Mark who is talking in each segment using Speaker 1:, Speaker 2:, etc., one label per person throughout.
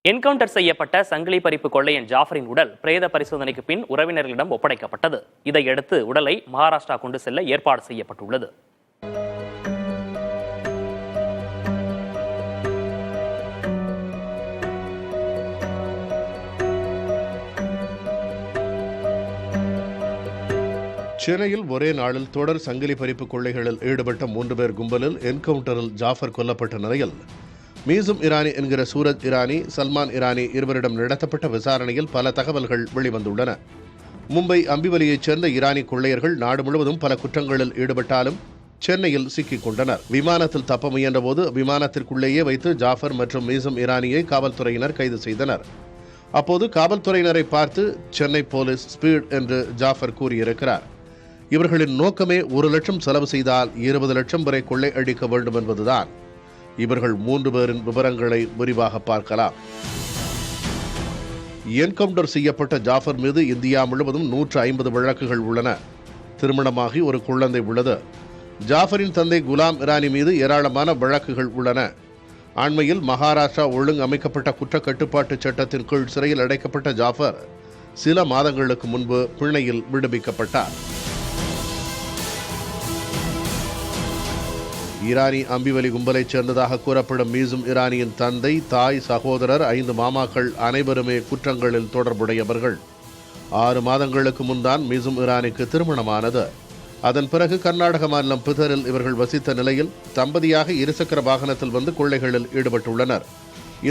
Speaker 1: Encounter செய்யப்பட்ட சங்கிலி பறிப்பு கொள்ளையன் ஜாஃபரின் உடல் பிரேத பரிசோதனைக்கு பின் உறவினர்களிடம் ஒப்படைக்கப்பட்டது. இதையடுத்து உடலை மகாராஷ்டிரா கொண்டு செல்ல ஏற்பாடு செய்யப்பட்டுள்ளது.
Speaker 2: சென்னையில் ஒரே நாளில் தொடர் சங்கிலி பறிப்பு கொள்ளைகளில் ஈடுபட்ட 3 பேர் கும்பலில் என்கவுண்டரில் ஜாஃபர் கொல்லப்பட்ட நிலையில் மீசும் இரானி என்கிற சூரஜ் இரானி, சல்மான் இரானி இருவரிடம் நடத்தப்பட்ட விசாரணையில் பல தகவல்கள் வெளிவந்துள்ளன. மும்பை அம்பிவலியைச் சேர்ந்த இரானி கொள்ளையர்கள் நாடு முழுவதும் பல குற்றங்களில் ஈடுபட்டாலும் சென்னையில் சிக்கிக் கொண்டனர். விமானத்தில் தப்ப முயன்றபோது விமானத்திற்குள்ளேயே வைத்து ஜாஃபர் மற்றும் மீசும் இரானியை காவல்துறையினர் கைது செய்தனர். அப்போது காவல்துறையினரை பார்த்து சென்னை போலீஸ் ஸ்பீட் என்று ஜாஃபர் கூறியிருக்கிறார். இவர்களின் நோக்கமே 1 லட்சம் செலவு செய்தால் 20 லட்சம் வரை கொள்ளை அடிக்க வேண்டும் என்பதுதான். இவர்கள் 3 பேரின் விவரங்களை விரிவாக பார்க்கலாம். என்கவுண்டர் செய்யப்பட்ட ஜாஃபர் மீது இந்தியா முழுவதும் 150 வழக்குகள் உள்ளன. திருமணமாகி ஒரு குழந்தை உள்ளது. ஜாஃபரின் தந்தை குலாம் இரானி மீது ஏராளமான வழக்குகள் உள்ளன. அண்மையில் மகாராஷ்டிரா ஒழுங்கு அமைக்கப்பட்ட குற்ற கட்டுப்பாட்டு சட்டத்தின் கீழ் சிறையில் அடைக்கப்பட்ட ஜாஃபர் சில மாதங்களுக்கு முன்பு பிணையில் விடுவிக்கப்பட்டார். ஈரானி அம்பிவலி கும்பலைச் சேர்ந்ததாக கூறப்படும் மீசும் இரானியின் தந்தை, தாய், சகோதரர், 5 மாமாக்கள் அனைவருமே குற்றங்களில் தொடர்புடையவர்கள். 6 மாதங்களுக்கு முன்தான் மீசும் இரானிக்கு திருமணமானது. அதன் பிறகு கர்நாடக மாநிலம் பிதரில் இவர்கள் வசித்த நிலையில் தம்பதியாக இருசக்கர வாகனத்தில் வந்து கொள்ளைகளில் ஈடுபட்டுள்ளனர்.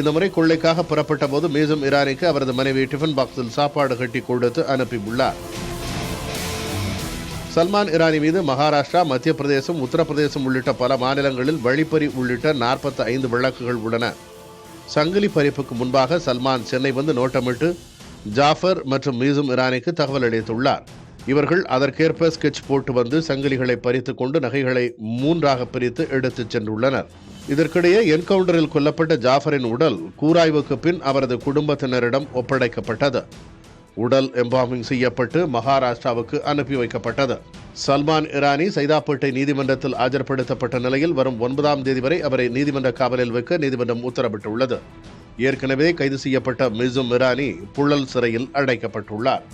Speaker 2: இந்த முறை கொள்ளைக்காக புறப்பட்ட போது மீசும் இரானிக்கு அவரது மனைவி டிஃபன் பாக்ஸில் சாப்பாடு கட்டி கொடுத்து அனுப்பியுள்ளார். சல்மான் இரானி மீது மகாராஷ்டிரா, மத்திய பிரதேசம், உத்தரப்பிரதேசம் உள்ளிட்ட பல மாநிலங்களில் வழிப்பறி உள்ளிட்ட 45 வழக்குகள் உள்ளன. சங்கிலி பறிப்புக்கு முன்பாக சல்மான் சென்னை வந்து நோட்டமிட்டு ஜாஃபர் மற்றும் மீசும் இரானிக்கு தகவல் அளித்துள்ளார். இவர்கள் அதற்கேற்ப ஸ்கெட்ச் போட்டு வந்து சங்கிலிகளை பறித்துக் கொண்டு நகைகளை 3ஆக பிரித்து எடுத்துச் சென்றுள்ளனர். இதற்கிடையே என்கவுண்டரில் கொல்லப்பட்ட ஜாஃபரின் உடல் கூராய்வுக்கு பின் அவரது குடும்பத்தினரிடம் ஒப்படைக்கப்பட்டது. உடல் எம்பாமிங் செய்யப்பட்டு மகாராஷ்டிராவுக்கு அனுப்பி வைக்கப்பட்டது. சல்மான் இரானி சைதாப்பேட்டை நீதிமன்றத்தில் ஆஜர்படுத்தப்பட்ட நிலையில் வரும் 9ஆம் தேதி வரை அவரை நீதிமன்ற காவலில் வைக்க நீதிமன்றம் உத்தரவிட்டுள்ளது. ஏற்கனவே கைது செய்யப்பட்ட மீசும் இரானி புழல் சிறையில் அடைக்கப்பட்டுள்ளார்.